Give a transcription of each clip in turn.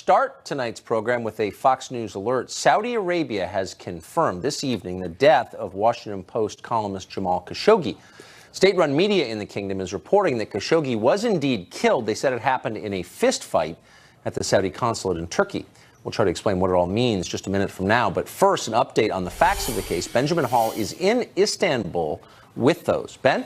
start tonight's program with a Fox News alert. Saudi Arabia has confirmed this evening the death of Washington Post columnist Jamal Khashoggi. State-run media in the kingdom is reporting that Khashoggi was indeed killed. They said it happened in a fist fight at the Saudi consulate in Turkey. We'll try to explain what it all means just a minute from now. But first, an update on the facts of the case. Benjamin Hall is in Istanbul with those. Ben?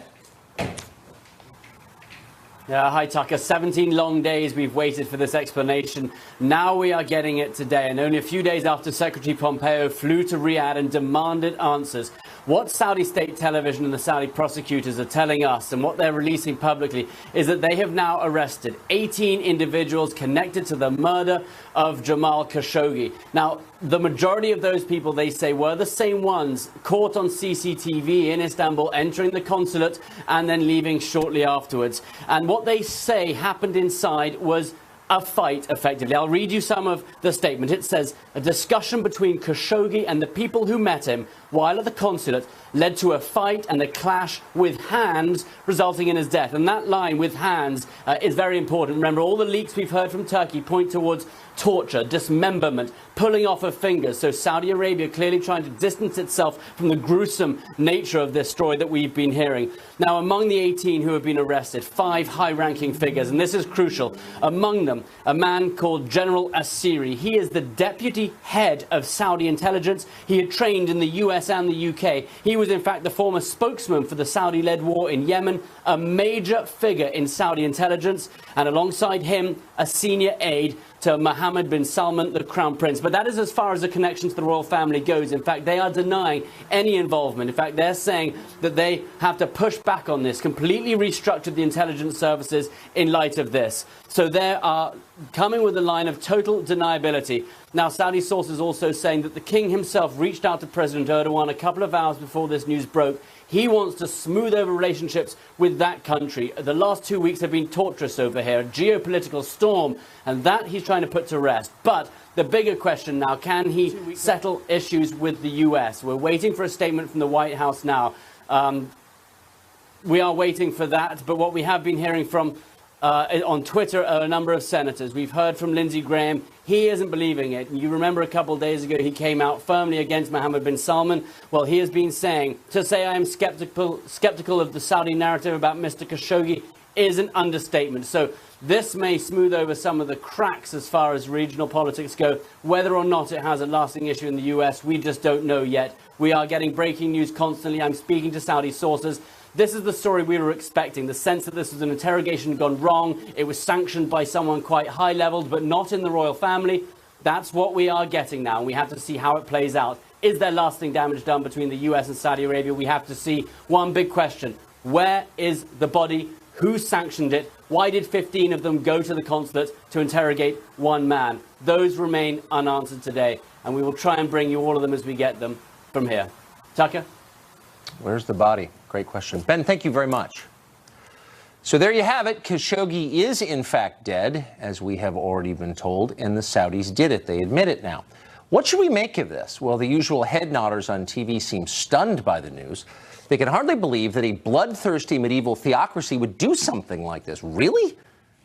Yeah, hi, Tucker. 17 long days we've waited for this explanation. Now we are getting it today, and only a few days after Secretary Pompeo flew to Riyadh and demanded answers. What Saudi state television and the Saudi prosecutors are telling us and what they're releasing publicly is that they have now arrested 18 individuals connected to the murder of Jamal Khashoggi. Now, the majority of those people, they say, were the same ones caught on CCTV in Istanbul, entering the consulate and then leaving shortly afterwards. And what they say happened inside was a fight, effectively. I'll read you some of the statement. It says, a discussion between Khashoggi and the people who met him while at the consulate led to a fight and a clash with hands, resulting in his death. And that line, with hands, is very important. Remember, all the leaks we've heard from Turkey point towards torture, dismemberment, pulling off of fingers. So Saudi Arabia clearly trying to distance itself from the gruesome nature of this story that we've been hearing. Now, among the 18 who have been arrested, 5 high-ranking figures, and this is crucial. Among them, a man called General Asiri. He is the deputy head of Saudi intelligence. He had trained in the US and the UK. He was, in fact, the former spokesman for the Saudi-led war in Yemen, a major figure in Saudi intelligence, and alongside him, a senior aide to Mohammed bin Salman, the Crown Prince. But that is as far as the connection to the royal family goes. In fact, they are denying any involvement. In fact, they're saying that they have to push back on this, completely restructured the intelligence services in light of this. So they are coming with a line of total deniability. Now, Saudi sources also saying that the king himself reached out to President Erdogan a couple of hours before this news broke. He wants to smooth over relationships with that country. The last 2 weeks have been torturous over here, a geopolitical storm, and that he's trying to put to rest. But the bigger question now, can he settle issues with the US? We're waiting for a statement from the White House now. We are waiting for that, but what we have been hearing from on Twitter are a number of senators. We've heard from Lindsey Graham. He isn't believing it. You remember a couple of days ago he came out firmly against Mohammed bin Salman. Well, he has been saying, to say I am skeptical of the Saudi narrative about Mr. Khashoggi is an understatement. So this may smooth over some of the cracks as far as regional politics go. Whether or not it has a lasting issue in the US, we just don't know yet. We are getting breaking news constantly. I'm speaking to Saudi sources. This is the story we were expecting, the sense that this was an interrogation gone wrong. It was sanctioned by someone quite high-leveled, but not in the royal family. That's what we are getting now, and we have to see how it plays out. Is there lasting damage done between the US and Saudi Arabia? We have to see. One big question: where is the body? Who sanctioned it? Why did 15 of them go to the consulate to interrogate one man? Those remain unanswered today, and we will try and bring you all of them as we get them from here. Tucker? Where's the body? Great question. Ben, thank you very much. So there you have it. Khashoggi is, in fact, dead, as we have already been told, and the Saudis did it. They admit it now. What should we make of this? Well, the usual head nodders on TV seem stunned by the news. They can hardly believe that a bloodthirsty medieval theocracy would do something like this. Really?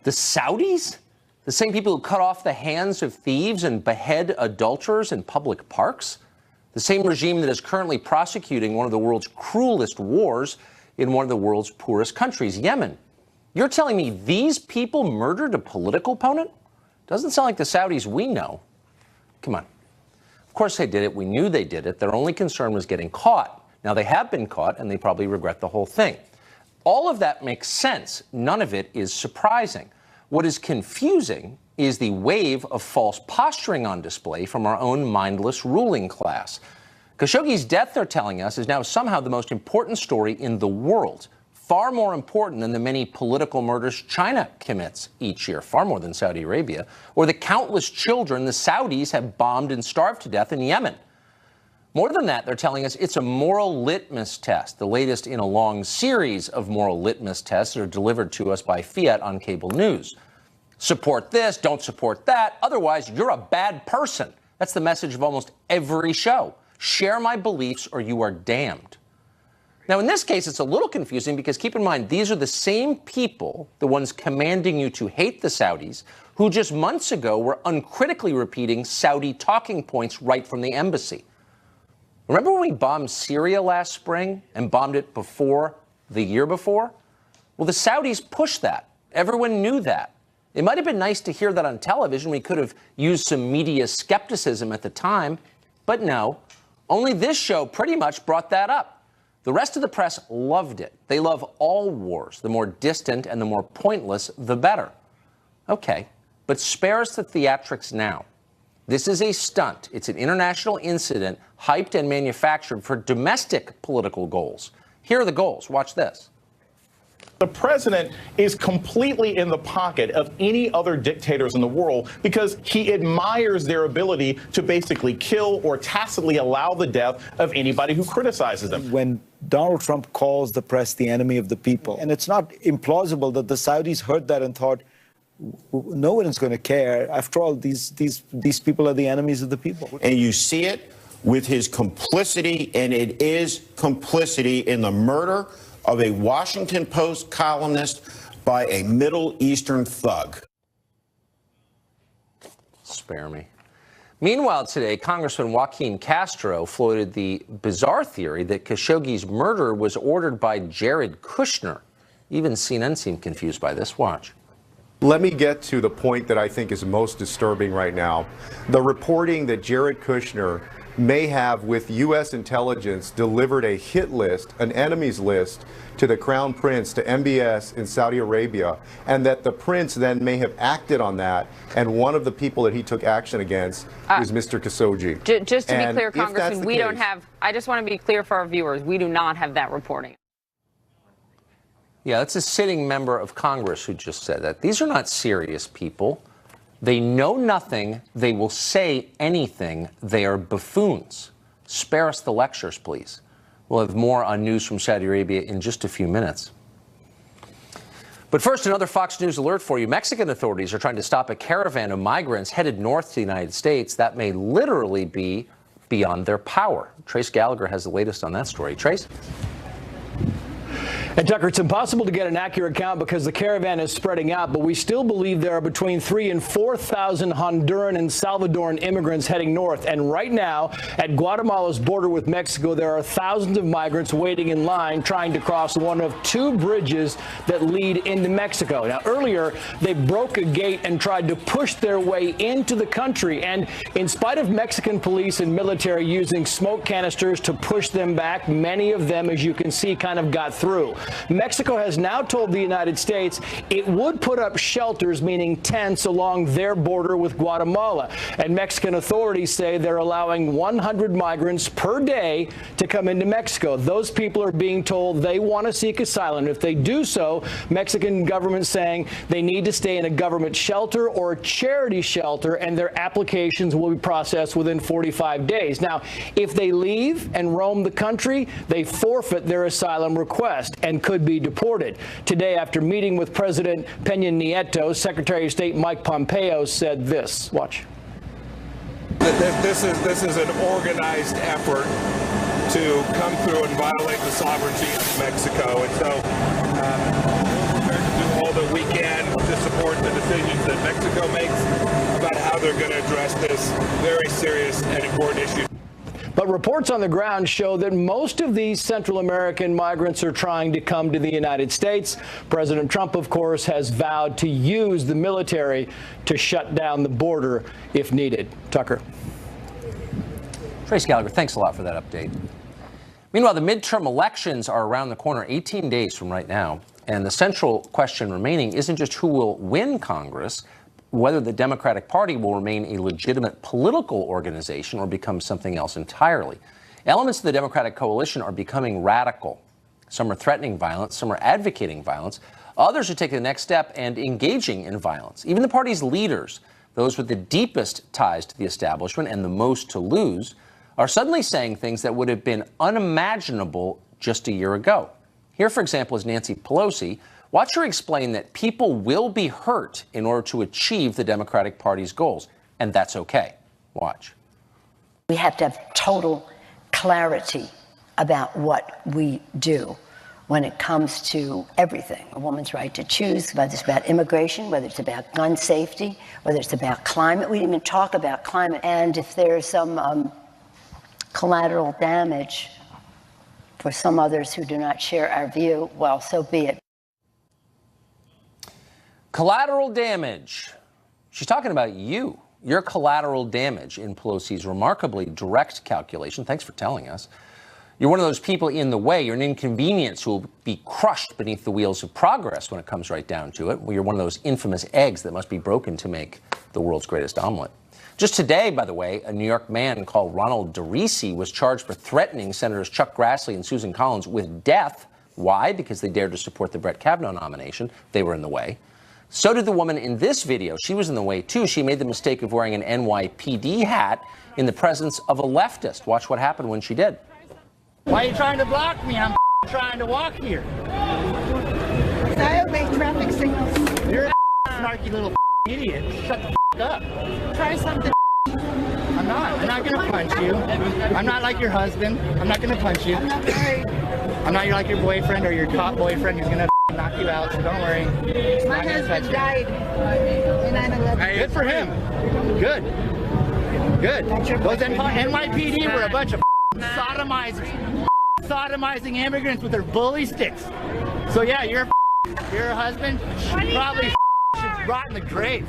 The Saudis? The same people who cut off the hands of thieves and behead adulterers in public parks? The same regime that is currently prosecuting one of the world's cruelest wars in one of the world's poorest countries, Yemen. You're telling me these people murdered a political opponent? Doesn't sound like the Saudis we know. Come on. Of course they did it. We knew they did it. Their only concern was getting caught. Now they have been caught, and they probably regret the whole thing. All of that makes sense. None of it is surprising. What is confusing is the wave of false posturing on display from our own mindless ruling class. Khashoggi's death, they're telling us, is now somehow the most important story in the world. Far more important than the many political murders China commits each year, far more than Saudi Arabia, or the countless children the Saudis have bombed and starved to death in Yemen. More than that, they're telling us it's a moral litmus test, the latest in a long series of moral litmus tests that are delivered to us by Fiat on cable news. Support this, don't support that, otherwise you're a bad person. That's the message of almost every show. Share my beliefs or you are damned. Now, in this case, it's a little confusing because keep in mind, these are the same people, the ones commanding you to hate the Saudis, who just months ago were uncritically repeating Saudi talking points right from the embassy. Remember when we bombed Syria last spring and bombed it the year before? Well, the Saudis pushed that. Everyone knew that. It might have been nice to hear that on television. We could have used some media skepticism at the time, but no. Only this show pretty much brought that up. The rest of the press loved it. They love all wars. The more distant and the more pointless, the better. Okay, but spare us the theatrics now. This is a stunt. It's an international incident hyped and manufactured for domestic political goals. Here are the goals. Watch this. The president is completely in the pocket of any other dictators in the world because he admires their ability to basically kill or tacitly allow the death of anybody who criticizes them. When Donald Trump calls the press the enemy of the people, and it's not implausible that the Saudis heard that and thought, no one is going to care. After all, these people are the enemies of the people. And you see it with his complicity, and it is complicity in the murder of a Washington Post columnist by a Middle Eastern thug. Spare me. Meanwhile, today, Congressman Joaquin Castro floated the bizarre theory that Khashoggi's murder was ordered by Jared Kushner. Even CNN seemed confused by this. Watch. Let me get to the point that I think is most disturbing right now. The reporting that Jared Kushner may have, with U.S. intelligence, delivered a hit list, an enemies list, to the Crown Prince, to MBS in Saudi Arabia, and that the prince then may have acted on that, and one of the people that he took action against is Mr. Khashoggi. Just to be clear, Congressman, we don't have, I just want to be clear for our viewers, we do not have that reporting. Yeah, that's a sitting member of Congress who just said that. These are not serious people. They know nothing. They will say anything. They are buffoons. Spare us the lectures, please. We'll have more on news from Saudi Arabia in just a few minutes. But first, another Fox News alert for you. Mexican authorities are trying to stop a caravan of migrants headed north to the United States. That may literally be beyond their power. Trace Gallagher has the latest on that story. Trace? And Tucker, it's impossible to get an accurate count because the caravan is spreading out, but we still believe there are between 3,000 and 4,000 Honduran and Salvadoran immigrants heading north. And right now, at Guatemala's border with Mexico, there are thousands of migrants waiting in line trying to cross one of two bridges that lead into Mexico. Now, earlier, they broke a gate and tried to push their way into the country. And in spite of Mexican police and military using smoke canisters to push them back, many of them, as you can see, kind of got through. Mexico has now told the United States it would put up shelters, meaning tents, along their border with Guatemala. And Mexican authorities say they're allowing 100 migrants per day to come into Mexico. Those people are being told they want to seek asylum. If they do so, Mexican government saying they need to stay in a government shelter or a charity shelter, and their applications will be processed within 45 days. Now, if they leave and roam the country, they forfeit their asylum request and could be deported. Today, after meeting with President Peña Nieto, Secretary of State Mike Pompeo said this. Watch. This is an organized effort to come through and violate the sovereignty of Mexico. And so we're prepared to do all that we can to support the decisions that Mexico makes about how they're going to address this very serious and important issue. But reports on the ground show that most of these Central American migrants are trying to come to the United States. President Trump, of course, has vowed to use the military to shut down the border if needed. Tucker. Trace Gallagher, thanks a lot for that update. Meanwhile, the midterm elections are around the corner, 18 days from right now. And the central question remaining isn't just who will win Congress, whether the Democratic Party will remain a legitimate political organization or become something else entirely. Elements of the Democratic coalition are becoming radical. Some are threatening violence, some are advocating violence. Others are taking the next step and engaging in violence. Even the party's leaders, those with the deepest ties to the establishment and the most to lose, are suddenly saying things that would have been unimaginable just a year ago. Here, for example, is Nancy Pelosi. Watch her explain that people will be hurt in order to achieve the Democratic Party's goals, and that's okay. Watch. We have to have total clarity about what we do when it comes to everything. A woman's right to choose, whether it's about immigration, whether it's about gun safety, whether it's about climate. We didn't even talk about climate. And if there's some collateral damage for some others who do not share our view, well, so be it. Collateral damage. She's talking about you. Your collateral damage in Pelosi's remarkably direct calculation. Thanks for telling us. You're one of those people in the way. You're an inconvenience who will be crushed beneath the wheels of progress when it comes right down to it. Well, you're one of those infamous eggs that must be broken to make the world's greatest omelet. Just today, by the way, a New York man called Ronald DeRisi was charged for threatening Senators Chuck Grassley and Susan Collins with death. Why? Because they dared to support the Brett Kavanaugh nomination. They were in the way. So did the woman in this video. She was in the way, too. She made the mistake of wearing an NYPD hat in the presence of a leftist. Watch what happened when she did. Why are you trying to block me? I'm trying to walk here. I obey traffic signals. You're a snarky little idiot. Shut the up. Try something. I'm not gonna punch you. I'm not like your husband. I'm not gonna punch you. I'm not married. I'm not like your boyfriend or your top boyfriend who's gonna knock you out, so don't worry. My husband died in 9/11. Good for him. Good. Good. Those NYPD were a bunch of sodomizing immigrants with their bully sticks. So yeah, your husband probably should rot in the grave.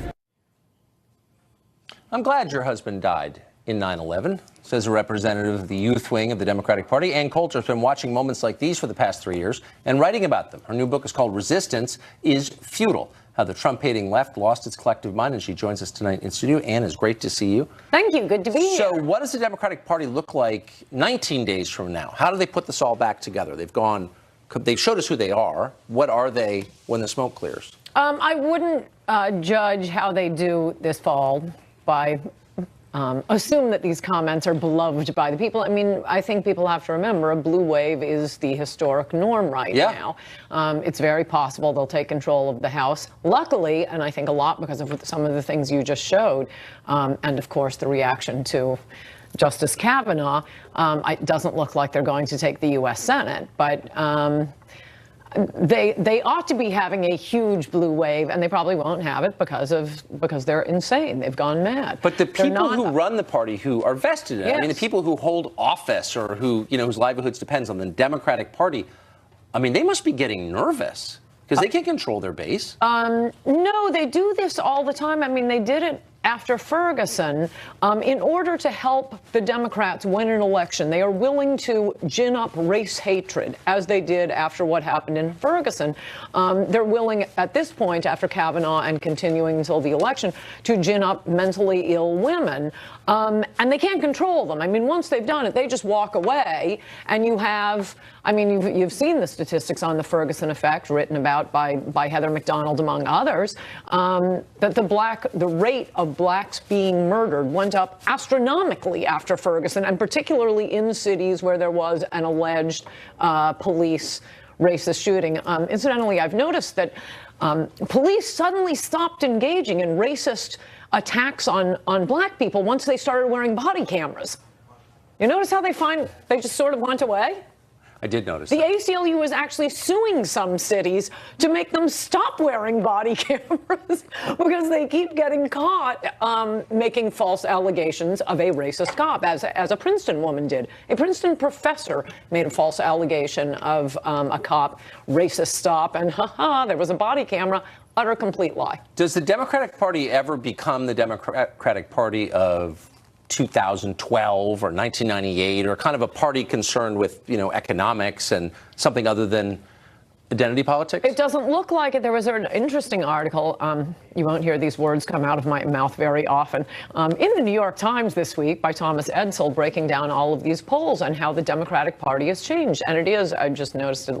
I'm glad your husband died in 9/11, says a representative of the youth wing of the Democratic Party. Ann Coulter has been watching moments like these for the past 3 years and writing about them. Her new book is called Resistance is Futile: How the Trump-hating left lost its collective mind, and she joins us tonight in studio. Ann, it's great to see you. Thank you. Good to be here. So what does the Democratic Party look like 19 days from now? How do they put this all back together? They've showed us who they are. What are they when the smoke clears? I wouldn't judge how they do this fall by assume that these comments are beloved by the people. I mean, I think people have to remember a blue wave is the historic norm right now. It's very possible they'll take control of the House. Luckily, and I think a lot because of some of the things you just showed, and of course the reaction to Justice Kavanaugh, it doesn't look like they're going to take the U.S. Senate, but they ought to be having a huge blue wave, and they probably won't have it because they're insane. They've gone mad. But the people who run the party, who are vested in it, I mean, the people who hold office or whose livelihoods depends on the Democratic Party, I mean, they must be getting nervous because they can't control their base. No, they do this all the time. I mean, they did it after Ferguson. In order to help the Democrats win an election, they are willing to gin up race hatred, as they did after what happened in Ferguson. They're willing, at this point, after Kavanaugh and continuing until the election, to gin up mentally ill women. And they can't control them. I mean, once they've done it, they just walk away. And you have, I mean, you've seen the statistics on the Ferguson effect written about by Heather McDonald, among others, that the rate of blacks being murdered went up astronomically after Ferguson, and particularly in cities where there was an alleged police racist shooting. Incidentally, I've noticed that police suddenly stopped engaging in racist attacks on black people once they started wearing body cameras. You notice how they just sort of went away? I did notice the that. ACLU is actually suing some cities to make them stop wearing body cameras because they keep getting caught making false allegations of a racist cop, as a Princeton woman did. A Princeton professor made a false allegation of a cop racist stop, and there was a body camera. Utter complete lie. Does the Democratic Party ever become the Democratic Party of 2012 or 1998, or kind of a party concerned with, economics and something other than identity politics? It doesn't look like it. There was an interesting article. You won't hear these words come out of my mouth very often. In the New York Times this week by Thomas Edsall, breaking down all of these polls and how the Democratic Party has changed. And it is, I just noticed it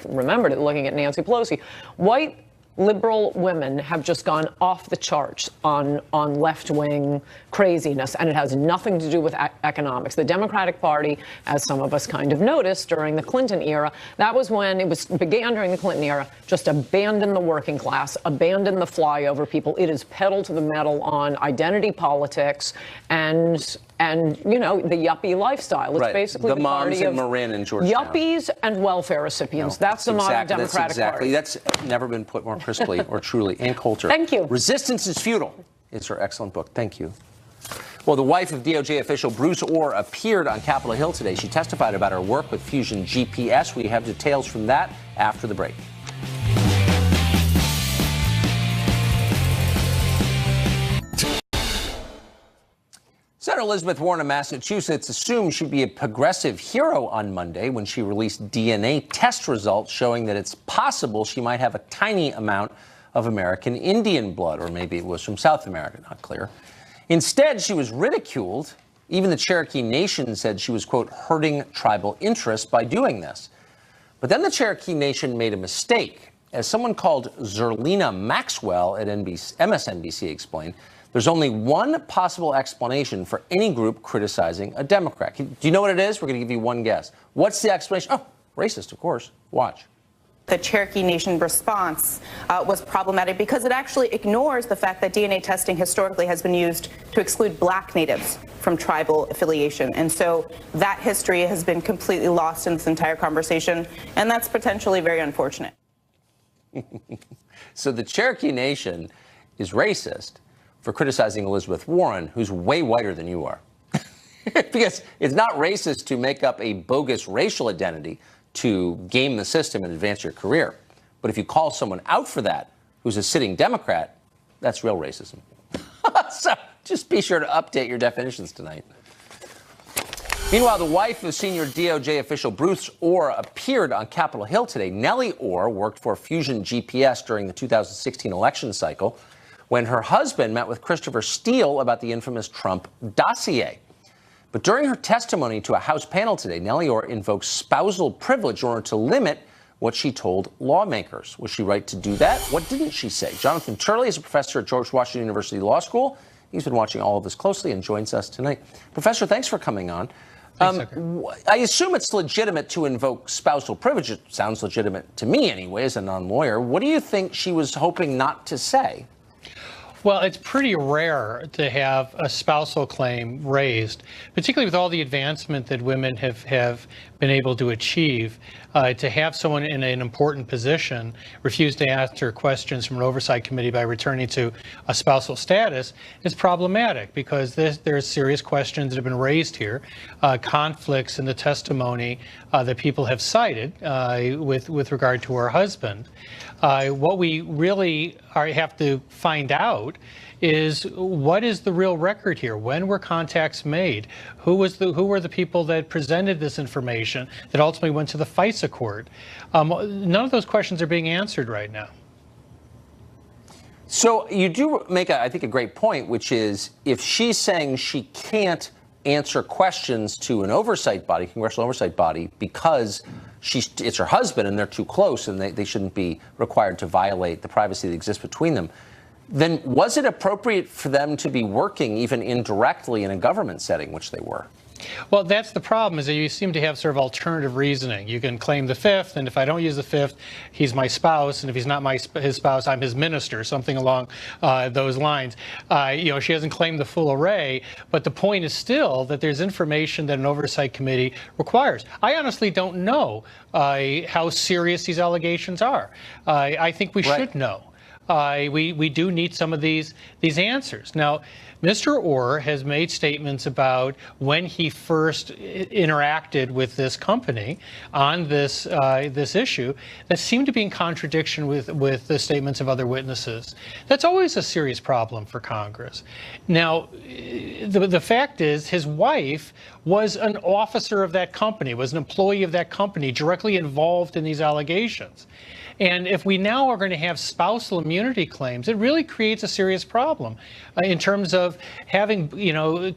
remembered it looking at Nancy Pelosi. White liberal women have just gone off the charts on left-wing craziness, and it has nothing to do with economics. The Democratic Party, as some of us kind of noticed during the Clinton era, that was when began during the Clinton era, just abandon the working class, abandon the flyover people. It is pedal to the metal on identity politics and and, you know, the yuppie lifestyle. It's Right. basically the the moms party in of Marin and Georgetown. yuppies and welfare recipients. That's the modern Democratic Party. That's never been put more crisply or truly. Ann Coulter. Thank you. Resistance is Futile is her excellent book. Thank you. Well, the wife of DOJ official Bruce Orr appeared on Capitol Hill today. She testified about her work with Fusion GPS. We have details from that after the break. Senator Elizabeth Warren of Massachusetts assumed she'd be a progressive hero on Monday when she released DNA test results showing that it's possible she might have a tiny amount of American Indian blood, or maybe it was from South America, not clear. Instead, she was ridiculed. Even the Cherokee Nation said she was, quote, hurting tribal interests by doing this. But then the Cherokee Nation made a mistake. As someone called Zerlina Maxwell at MSNBC explained, there's only one possible explanation for any group criticizing a Democrat. Do you know what it is? We're going to give you one guess. What's the explanation? Oh, racist, of course. Watch. The Cherokee Nation response was problematic because it actually ignores the fact that DNA testing historically has been used to exclude black natives from tribal affiliation. And so that history has been completely lost in this entire conversation, and that's potentially very unfortunate. So the Cherokee Nation is racist for criticizing Elizabeth Warren, who's way whiter than you are. Because it's not racist to make up a bogus racial identity to game the system and advance your career. But if you call someone out for that, who's a sitting Democrat, that's real racism. So just be sure to update your definitions tonight. Meanwhile, the wife of senior DOJ official Bruce Orr appeared on Capitol Hill today. Nellie Orr worked for Fusion GPS during the 2016 election cycle when her husband met with Christopher Steele about the infamous Trump dossier. But during her testimony to a House panel today, Nellie Orr invoked spousal privilege in order to limit what she told lawmakers. Was she right to do that? What didn't she say? Jonathan Turley is a professor at George Washington University Law School. He's been watching all of this closely and joins us tonight. Professor, thanks for coming on. I assume it's legitimate to invoke spousal privilege. It sounds legitimate to me anyway, as a non-lawyer. What do you think she was hoping not to say? Well, it's pretty rare to have a spousal claim raised, particularly with all the advancement that women have been able to achieve. To have someone in an important position refuse to answer questions from an oversight committee by returning to a spousal status is problematic because there's serious questions that have been raised here, conflicts in the testimony that people have cited with regard to her husband. What we really have to find out is what is the real record here? When were contacts made? Who were the people that presented this information that ultimately went to the FISA court? None of those questions are being answered right now. So you do make, I think, a great point, which is if she's saying she can't answer questions to an oversight body, congressional oversight body, because it's her husband and they're too close and they shouldn't be required to violate the privacy that exists between them, then was it appropriate for them to be working even indirectly in a government setting, which they were? Well, that's the problem, is that you seem to have sort of alternative reasoning. You can claim the fifth, and if I don't use the fifth, he's my spouse, and if he's not his spouse, I'm his minister, something along those lines. She hasn't claimed the full array, but the point is still that there's information that an oversight committee requires. I honestly don't know how serious these allegations are. I think we should know. We do need some of these answers. Now, Mr. Orr has made statements about when he first interacted with this company on this issue that seem to be in contradiction with the statements of other witnesses. That's always a serious problem for Congress. Now, the fact is his wife was an officer of that company, was an employee of that company, directly involved in these allegations. And if we now are going to have spousal immunity claims, it really creates a serious problem in terms of having,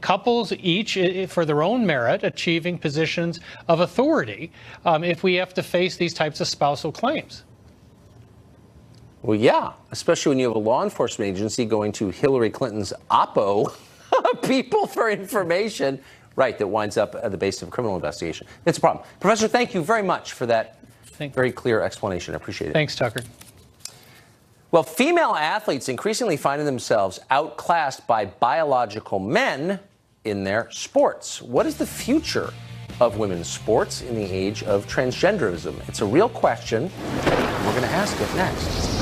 couples each for their own merit achieving positions of authority if we have to face these types of spousal claims. Well, yeah, especially when you have a law enforcement agency going to Hillary Clinton's Oppo people for information, right, that winds up at the base of a criminal investigation. It's a problem. Professor, thank you very much for that very clear explanation. I appreciate it. Thanks, Tucker. Well, female athletes increasingly finding themselves outclassed by biological men in their sports. What is the future of women's sports in the age of transgenderism? It's a real question. We're going to ask it next.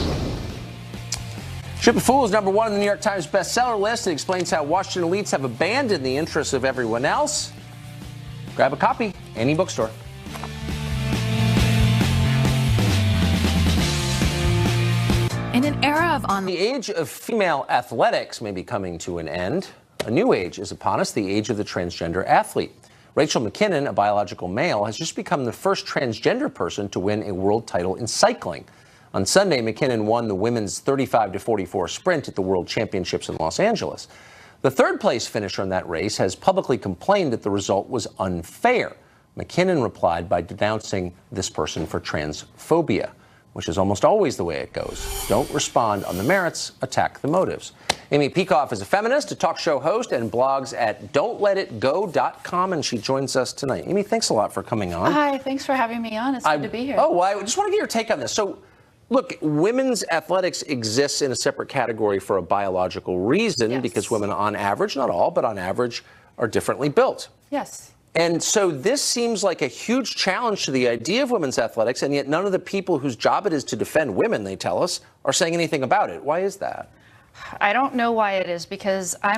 Ship of Fools, #1 in the New York Times bestseller list. It explains how Washington elites have abandoned the interests of everyone else. Grab a copy, any bookstore. In an era of The age of female athletics may be coming to an end. A new age is upon us, the age of the transgender athlete. Rachel McKinnon, a biological male, has just become the first transgender person to win a world title in cycling. On Sunday, McKinnon won the women's 35-44 sprint at the World Championships in Los Angeles. The third-place finisher in that race has publicly complained that the result was unfair. McKinnon replied by denouncing this person for transphobia, which is almost always the way it goes. Don't respond on the merits, attack the motives. Amy Peikoff is a feminist, a talk show host, and blogs at don'tletitgo.com, and she joins us tonight. Amy, thanks a lot for coming on. Hi, thanks for having me on. It's good to be here. Oh, well, I just want to get your take on this. So, look, women's athletics exists in a separate category for a biological reason, because women on average, not all, but on average, are differently built. Yes. And so this seems like a huge challenge to the idea of women's athletics, and yet none of the people whose job it is to defend women, they tell us, are saying anything about it. Why is that? I don't know why it is, because I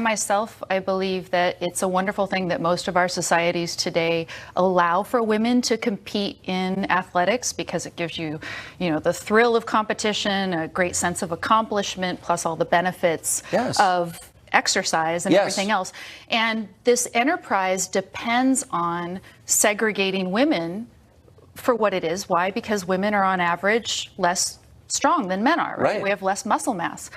believe that it's a wonderful thing that most of our societies today allow for women to compete in athletics, because it gives you, the thrill of competition, a great sense of accomplishment, plus all the benefits of exercise and everything else. And this enterprise depends on segregating women for what it is. Why? Because women are on average less strong than men are, right? We have less muscle mass.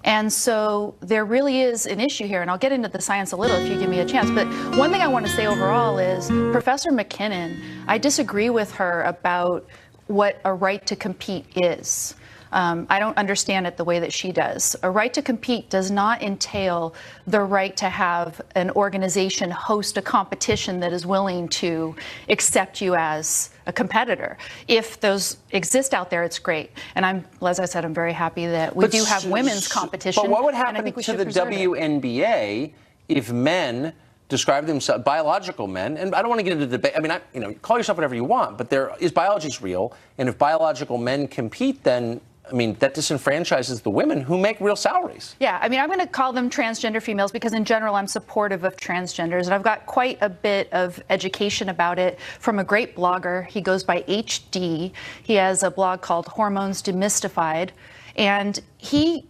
And so there really is an issue here, and I'll get into the science a little if you give me a chance. But one thing I want to say overall is Professor McKinnon, I disagree with her about what a right to compete is. I don't understand it the way that she does. A right to compete does not entail the right to have an organization host a competition that is willing to accept you as a competitor. If those exist out there, it's great. And as I said, I'm very happy that we do have women's competition. But what would happen to the WNBA if men describe themselves, biological men, and I don't want to get into the debate. I mean, call yourself whatever you want, but biology's real, and if biological men compete, then that disenfranchises the women who make real salaries. Yeah, I'm going to call them transgender females because in general I'm supportive of transgenders, and I've got quite a bit of education about it from a great blogger. He goes by HD. He has a blog called Hormones Demystified, and he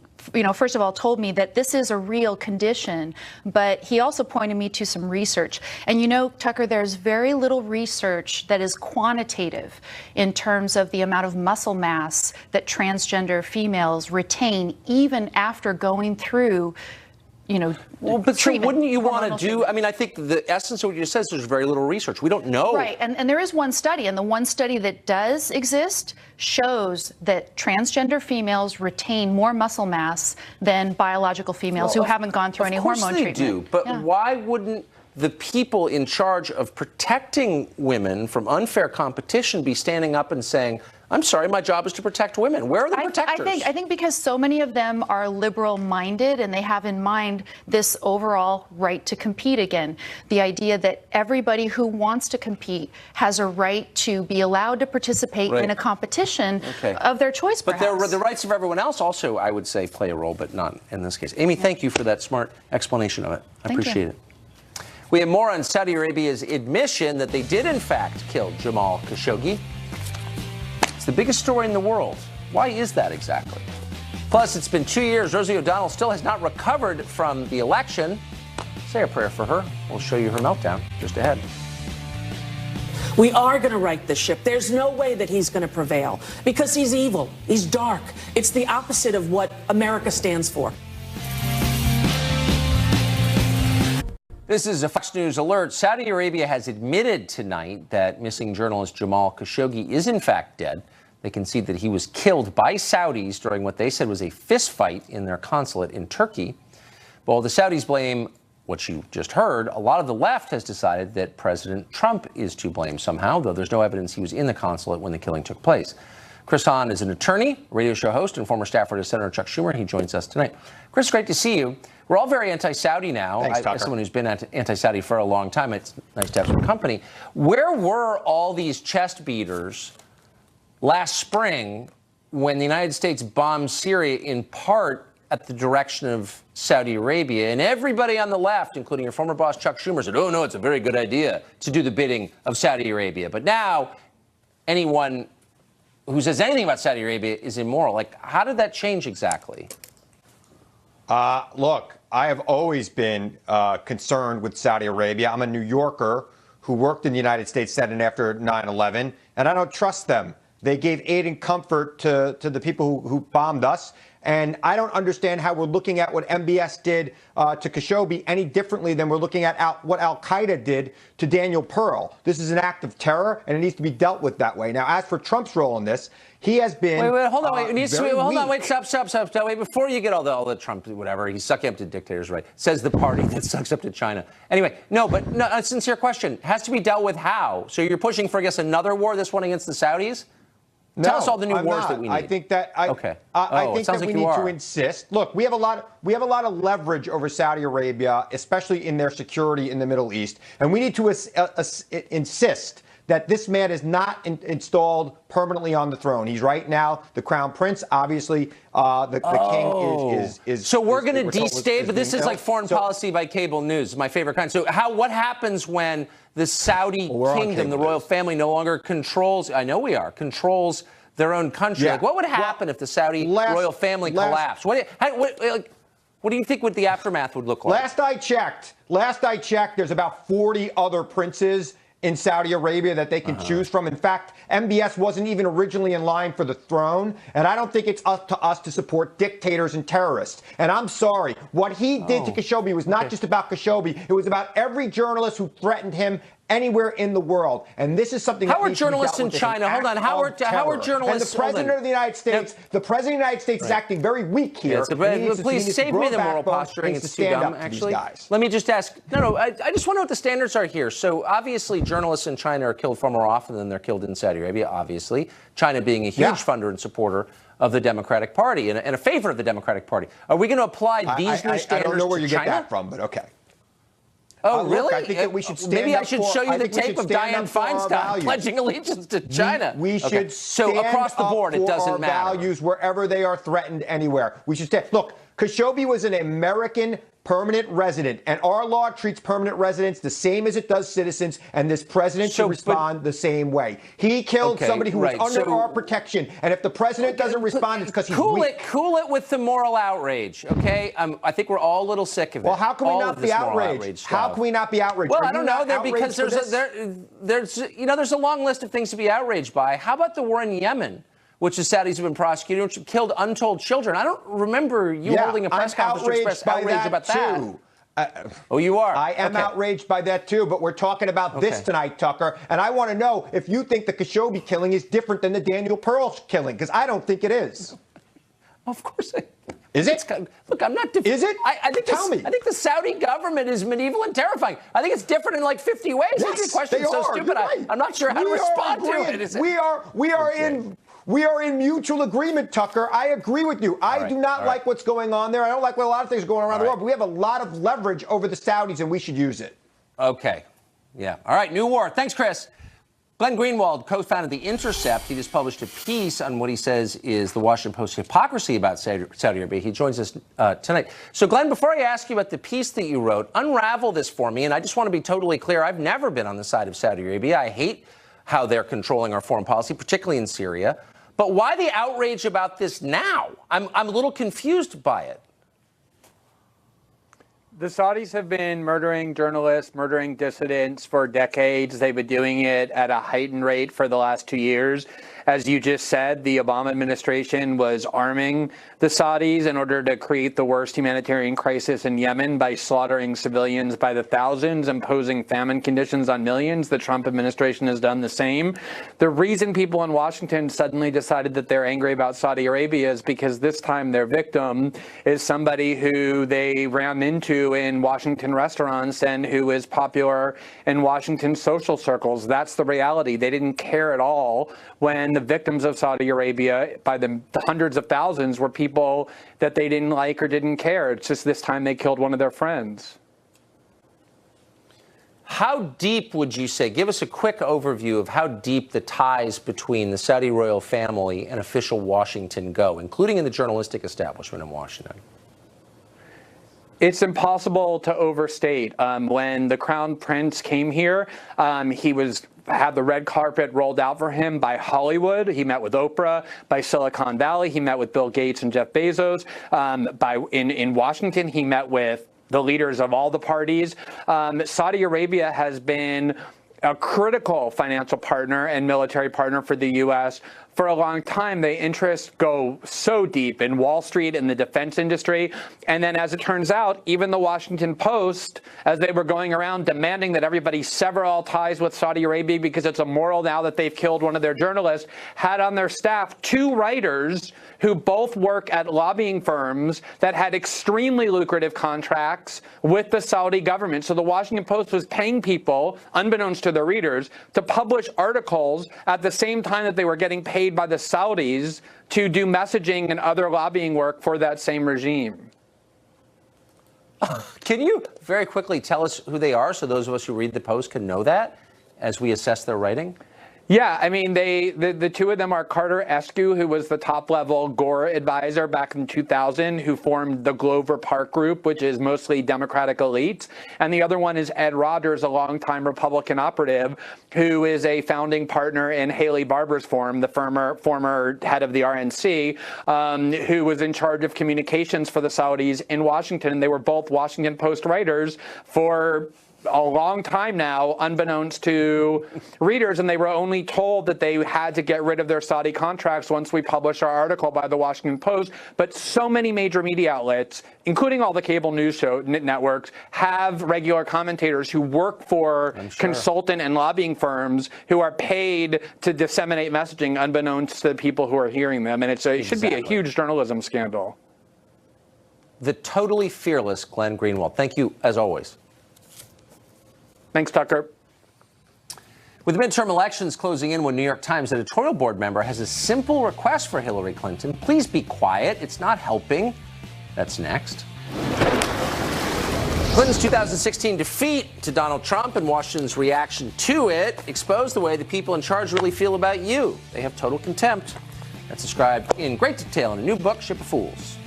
first of all, told me that this is a real condition, but he also pointed me to some research. And Tucker, there's very little research that is quantitative in terms of the amount of muscle mass that transgender females retain even after going through but so wouldn't you want to do, I think the essence of what you said is there's very little research. We don't know. Right, and there is one study, and the one study that does exist shows that transgender females retain more muscle mass than biological females who haven't gone through any hormone treatment. Of course they do, but why wouldn't the people in charge of protecting women from unfair competition be standing up and saying, I'm sorry, my job is to protect women? Where are the protectors? I think because so many of them are liberal-minded and they have in mind this overall right to compete again. The idea that everybody who wants to compete has a right to be allowed to participate in a competition of their choice, perhaps. But the rights of everyone else also, I would say, play a role, but not in this case. Amy, thank you for that smart explanation of it. I appreciate it. We have more on Saudi Arabia's admission that they did, in fact, kill Jamal Khashoggi. It's the biggest story in the world. Why is that exactly? Plus, it's been 2 years. Rosie O'Donnell still has not recovered from the election. Say a prayer for her. We'll show you her meltdown just ahead. We are going to right the ship. There's no way that he's going to prevail because he's evil. He's dark. It's the opposite of what America stands for. This is a Fox News alert. Saudi Arabia has admitted tonight that missing journalist Jamal Khashoggi is in fact dead. They concede that he was killed by Saudis during what they said was a fistfight in their consulate in Turkey. But while the Saudis blame what you just heard, a lot of the left has decided that President Trump is to blame somehow, though there's no evidence he was in the consulate when the killing took place. Chris Hahn is an attorney, radio show host, and former staffer to Senator Chuck Schumer. He joins us tonight. Chris, great to see you. We're all very anti-Saudi now. Thanks, Tucker. As someone who's been anti-Saudi for a long time, it's nice to have some company. Where were all these chest beaters last spring when the United States bombed Syria in part at the direction of Saudi Arabia? And everybody on the left, including your former boss Chuck Schumer, said, oh, no, it's a very good idea to do the bidding of Saudi Arabia. But now anyone who says anything about Saudi Arabia is immoral. Like, how did that change exactly? Look, I have always been concerned with Saudi Arabia. I'm a New Yorker who worked in the United States Senate after 9/11, and I don't trust them. They gave aid and comfort to the people who bombed us. And I don't understand how we're looking at what MBS did to Khashoggi any differently than we're looking at what Al-Qaeda did to Daniel Pearl. This is an act of terror, and it needs to be dealt with that way. Now, as for Trump's role in this, he has been hold on, stop. Wait, before you get all the Trump, whatever, he's sucking up to dictators, right? Says the party that sucks up to China. Anyway, a sincere question. Has to be dealt with how? So you're pushing for, I guess, another war, this one against the Saudis? Tell us all the new wars that we need. I think that I think that we need to insist. Look, we have a lot of leverage over Saudi Arabia, especially in their security in the Middle East, and we need to insist that this man is not installed permanently on the throne. He's right now the crown prince. Obviously, the king is. So we're going to destabilize, but this is like foreign policy by cable news, my favorite kind. So what happens when the Saudi kingdom, the royal family, no longer controls? I know we are controls their own country. Yeah. Like, what would happen if the Saudi royal family collapsed? What do you think the aftermath would look like? Last I checked, there's about 40 other princes in Saudi Arabia that they can choose from. In fact, MBS wasn't even originally in line for the throne, and I don't think it's up to us to support dictators and terrorists. And I'm sorry, what he did to Khashoggi was not just about Khashoggi, it was about every journalist who threatened him anywhere in the world. And this is something how are journalists in China? Hold on. How are journalists? And the president of the United States, is acting very weak here. Yes, please save me the moral posturing. It's too dumb, actually. Let me just ask. I just want to know what the standards are here. So obviously, journalists in China are killed far more often than they're killed in Saudi Arabia. Obviously, China being a huge funder and supporter of the Democratic Party and a favor of the Democratic Party. Are we going to apply these new standards to China? I don't know where you get that from, but okay. Oh, really? Look, I think that we should stand Maybe I should show you the tape of Dianne Feinstein pledging allegiance to China. We should stand so across the board, up it doesn't for matter. our values wherever they are threatened anywhere. We should stand. Look, Khashoggi was an American permanent resident, and our law treats permanent residents the same as it does citizens, and this president should respond the same way. He killed somebody who was under our protection, and if the president doesn't respond, it's because he's weak. Cool it with the moral outrage, okay? I think we're all a little sick of it. Well, how can we not be outraged? How can we not be outraged? Well, I don't know, because there's a long list of things to be outraged by. How about the war in Yemen, which the Saudis have been prosecuting, which killed untold children? I don't remember you holding a press conference to express outrage about that. Oh, you are? I am outraged by that, too. But we're talking about this tonight, Tucker. And I want to know if you think the Khashoggi killing is different than the Daniel Pearl killing, because I don't think it is. Of course Is it? Look, I'm not. Is it? I think Tell me. I think the Saudi government is medieval and terrifying. I think it's different in like 50 ways. Yes, Your question is so stupid. Right. I'm not sure how to respond to it. We are in mutual agreement, Tucker. I agree with you. I do not like what's going on there. I don't like what a lot of things are going on around the world, but we have a lot of leverage over the Saudis, and we should use it. Okay. Yeah. All right. New war. Thanks, Chris. Glenn Greenwald co-founded The Intercept. He just published a piece on what he says is the Washington Post hypocrisy about Saudi Arabia. He joins us tonight. So, Glenn, before I ask you about the piece that you wrote, unravel this for me. And I just want to be totally clear. I've never been on the side of Saudi Arabia. I hate how they're controlling our foreign policy, particularly in Syria. But why the outrage about this now? I'm a little confused by it. The Saudis have been murdering journalists, murdering dissidents for decades. They've been doing it at a heightened rate for the last 2 years. As you just said, the Obama administration was arming the Saudis in order to create the worst humanitarian crisis in Yemen by slaughtering civilians by the thousands, imposing famine conditions on millions. The Trump administration has done the same. The reason people in Washington suddenly decided that they're angry about Saudi Arabia is because this time their victim is somebody who they ran into do in Washington restaurants and who is popular in Washington social circles. That's the reality. They didn't care at all when the victims of Saudi Arabia, by the hundreds of thousands, were people that they didn't like or didn't care. It's just this time they killed one of their friends. How deep would you say, give us a quick overview of how deep the ties between the Saudi royal family and official Washington go, including in the journalistic establishment in Washington? It's impossible to overstate. When the Crown Prince came here, he had the red carpet rolled out for him by Hollywood. He met with Oprah. By Silicon Valley, he met with Bill Gates and Jeff Bezos. In Washington, he met with the leaders of all the parties. Saudi Arabia has been a critical financial partner and military partner for the U.S. for a long time. The interests go so deep in Wall Street and the defense industry. And then, as it turns out, even the Washington Post, as they were going around demanding that everybody sever all ties with Saudi Arabia because it's immoral now that they've killed one of their journalists, had on their staff 2 writers who both work at lobbying firms that had extremely lucrative contracts with the Saudi government. So the Washington Post was paying people, unbeknownst to their readers, to publish articles at the same time that they were getting paid by the Saudis to do messaging and other lobbying work for that same regime. Can you very quickly tell us who they are so those of us who read the Post can know that as we assess their writing? Yeah, I mean, the 2 of them are Carter Eskew, who was the top-level Gore advisor back in 2000, who formed the Glover Park Group, which is mostly Democratic elites. And the other one is Ed Rogers, a longtime Republican operative, who is a founding partner in Haley Barbour's firm, the former head of the RNC, who was in charge of communications for the Saudis in Washington. And they were both Washington Post writers for a long time now, unbeknownst to readers, and they were only told that they had to get rid of their Saudi contracts once we published our article by the Washington Post. But so many major media outlets, including all the cable news networks, have regular commentators who work for consultant and lobbying firms who are paid to disseminate messaging unbeknownst to the people who are hearing them. And it should be a huge journalism scandal. The totally fearless Glenn Greenwald. Thank you, as always. Thanks, Tucker. With the midterm elections closing in, one New York Times editorial board member has a simple request for Hillary Clinton. Please be quiet. It's not helping. That's next. Clinton's 2016 defeat to Donald Trump and Washington's reaction to it exposed the way the people in charge really feel about you. They have total contempt. That's described in great detail in a new book, Ship of Fools.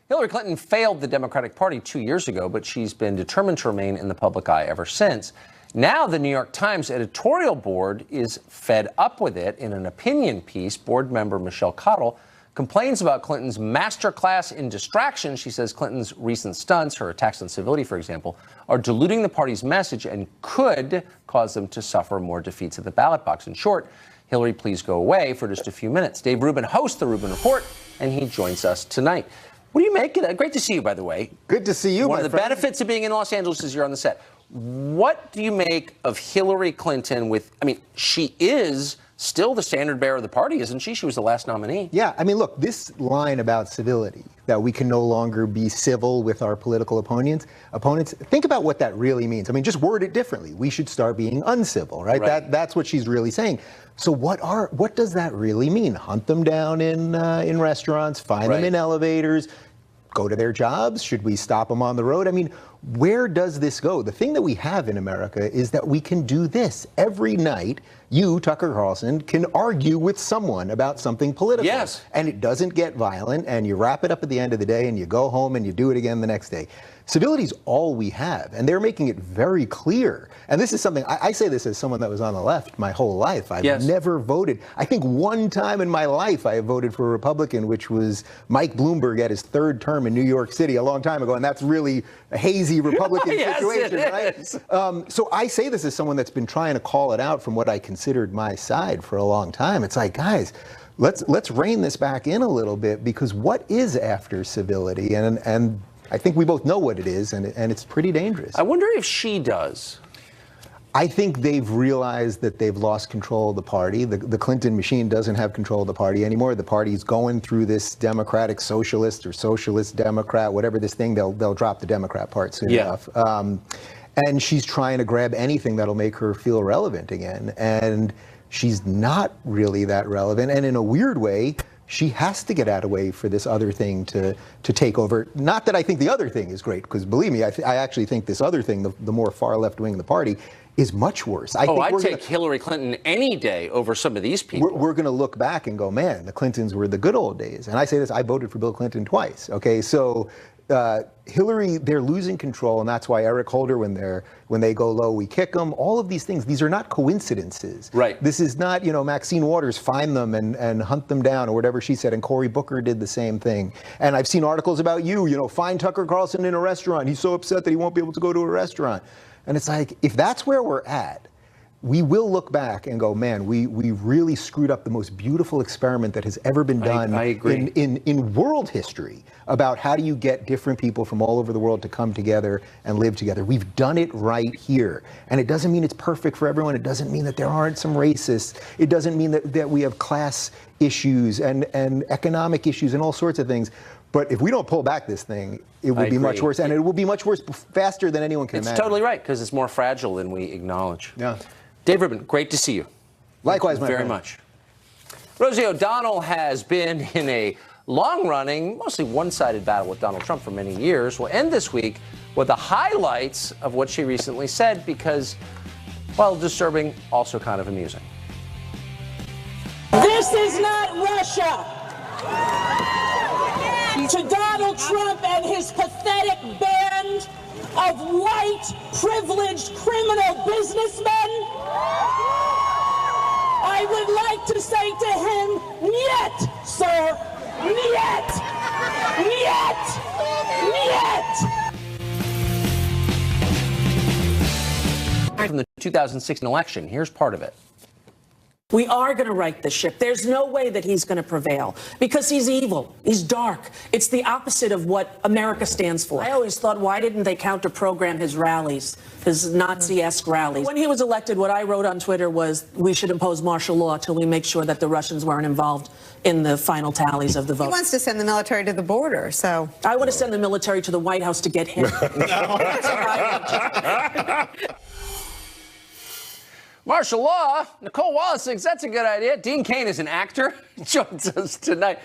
Hillary Clinton failed the Democratic Party 2 years ago, but she's been determined to remain in the public eye ever since. Now the New York Times editorial board is fed up with it. In an opinion piece, board member Michelle Cottle complains about Clinton's masterclass in distraction. She says Clinton's recent stunts, her attacks on civility, for example, are diluting the party's message and could cause them to suffer more defeats at the ballot box. In short, Hillary, please go away for just a few minutes. Dave Rubin hosts the Rubin Report, and he joins us tonight. What do you make of that? Great to see you, by the way. Good to see you, One of the benefits of being in Los Angeles is you're on the set. What do you make of Hillary Clinton she is still the standard bearer of the party, isn't she? She was the last nominee. Yeah, I mean, look, this line about civility, that we can no longer be civil with our political opponents, think about what that really means. I mean, just word it differently. We should start being uncivil, right? That's what she's really saying. So what does that really mean? Hunt them down in restaurants, find them in elevators, go to their jobs? Should we stop them on the road? I mean, where does this go? The thing that we have in America is that we can do this every night. You, Tucker Carlson, can argue with someone about something political. Yes. And it doesn't get violent, and you wrap it up at the end of the day, and you go home and you do it again the next day. Civility is all we have, and they're making it very clear. And this is something, I say this as someone that was on the left my whole life. I've never voted. I think one time in my life I voted for a Republican, which was Mike Bloomberg at his 3rd term in New York City a long time ago, and that's really a hazy Republican situation, right? So I say this as someone that's been trying to call it out from what I considered my side for a long time. It's like, guys, let's rein this back in a little bit, because what is after civility? And I think we both know what it is, and it's pretty dangerous. I wonder if she does. I think they've realized that they've lost control of the party. The Clinton machine doesn't have control of the party anymore. The party's going through this democratic socialist or socialist Democrat, whatever this thing, they'll drop the Democrat part soon enough. And she's trying to grab anything that'll make her feel relevant again. And she's not really that relevant. And in a weird way, she has to get out of the way for this other thing to take over. Not that I think the other thing is great, because believe me, I actually think this other thing, the more far left wing of the party, is much worse. I'd take Hillary Clinton any day over some of these people. We're going to look back and go, man, the Clintons were the good old days. And I say this, I voted for Bill Clinton twice. Okay, so Hillary, they're losing control, and that's why Eric Holder, when they go low, we kick them. All of these things, these are not coincidences. Right. This is not, Maxine Waters, find them and hunt them down, or whatever she said. And Cory Booker did the same thing. And I've seen articles about find Tucker Carlson in a restaurant. He's so upset that he won't be able to go to a restaurant. And it's like, if that's where we're at, we will look back and go, man, we really screwed up the most beautiful experiment that has ever been done in world history about how do you get different people from all over the world to come together and live together. We've done it right here. And it doesn't mean it's perfect for everyone. It doesn't mean that there aren't some racists. It doesn't mean that we have class issues and economic issues and all sorts of things. But if we don't pull back this thing, it will be much worse. And it will be much worse faster than anyone can imagine. It's totally right, because it's more fragile than we acknowledge. Yeah. Dave Rubin, great to see you. Likewise, my friend. Very much. Rosie O'Donnell has been in a long-running, mostly one-sided battle with Donald Trump for many years. We'll end this week with the highlights of what she recently said, because, while disturbing, also kind of amusing. This is not Russia. To Donald Trump and his pathetic band of white, privileged, criminal businessmen, I would like to say to him, niet, sir, niet, niet, niet. From the 2016 election, here's part of it. We are going to right the ship. There's no way that he's going to prevail because he's evil. He's dark. It's the opposite of what America stands for. I always thought, why didn't they counter-program his rallies, his Nazi-esque rallies? When he was elected, what I wrote on Twitter was we should impose martial law till we make sure that the Russians weren't involved in the final tallies of the vote. He wants to send the military to the border, so. I want to send the military to the White House to get him. Martial law, Nicole Wallace thinks that's a good idea. Dean Cain is an actor, joins us tonight.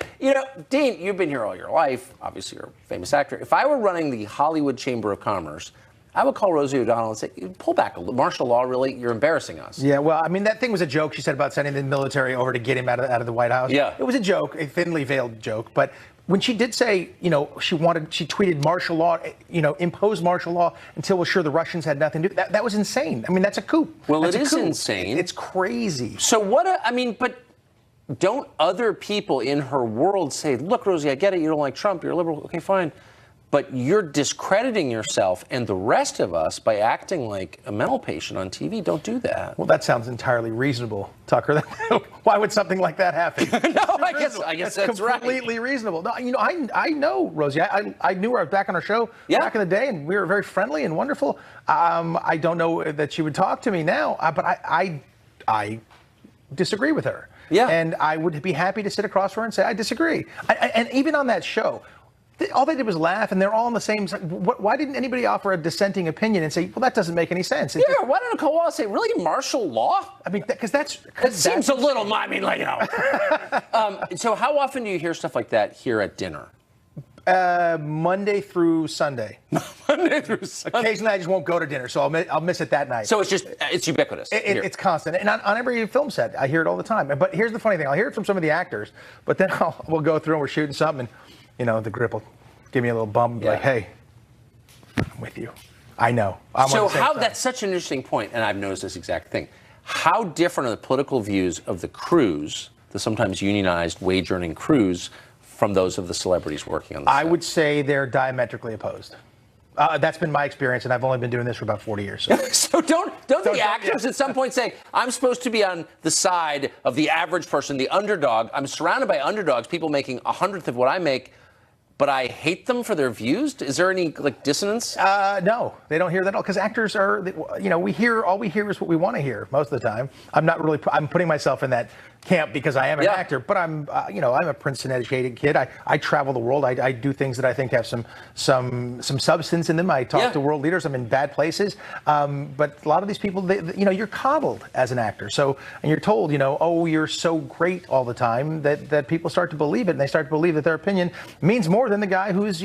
Dean, you've been here all your life. Obviously, you're a famous actor. If I were running the Hollywood Chamber of Commerce, I would call Rosie O'Donnell and say, pull back a little. Martial law, really? You're embarrassing us. Yeah, well, I mean, that thing was a joke she said about sending the military over to get him out of the White House. Yeah. It was a joke, a thinly veiled joke. But when she did say, she tweeted martial law, impose martial law until we're sure the Russians had nothing to do, that was insane. I mean, that's a coup. Well, that's it is insane. It's crazy. So but don't other people in her world say, look, Rosie, I get it. You don't like Trump. You're a liberal. Okay, fine. But you're discrediting yourself and the rest of us by acting like a mental patient on TV. Don't do that. Well, that sounds entirely reasonable, Tucker. Why would something like that happen? No, I guess that's right. Completely reasonable. No, I know Rosie. I knew her back on our show back in the day, and we were very friendly and wonderful. I don't know that she would talk to me now, but I disagree with her. Yeah. And I would be happy to sit across from her and say, I disagree. And even on that show, all they did was laugh, and they're all on the same side. Why didn't anybody offer a dissenting opinion and say, well, that doesn't make any sense? Why don't Nicole Wallace say, really, martial law? I mean, because that seems a little, So how often do you hear stuff like that here at dinner? Monday through Sunday. Monday through Sunday. Occasionally, I just won't go to dinner, so I'll miss it that night. So it's ubiquitous. It's constant. And on every film set, I hear it all the time. But here's the funny thing. I'll hear it from some of the actors, but then we'll go through and we're shooting something, and the grip will give me a little bump, like, hey, I'm with you. I know. That's such an interesting point, and I've noticed this exact thing. How different are the political views of the crews, the sometimes unionized wage-earning crews, from those of the celebrities working on the set? I would say they're diametrically opposed. That's been my experience, and I've only been doing this for about 40 years. So don't the actors at some point say, I'm supposed to be on the side of the average person, the underdog. I'm surrounded by underdogs, people making 1/100 of what I make. but I hate them for their views? Is there any like dissonance? No, they don't hear that at all because actors are, we hear all we hear is what we want to hear most of the time. I'm putting myself in that camp because I am an actor, but I'm a Princeton-educated kid. I travel the world. I do things that I think have some substance in them. I talk to world leaders. I'm in bad places. But a lot of these people, you're coddled as an actor. And you're told, oh, you're so great all the time that people start to believe it, and they start to believe that their opinion means more than the guy who's,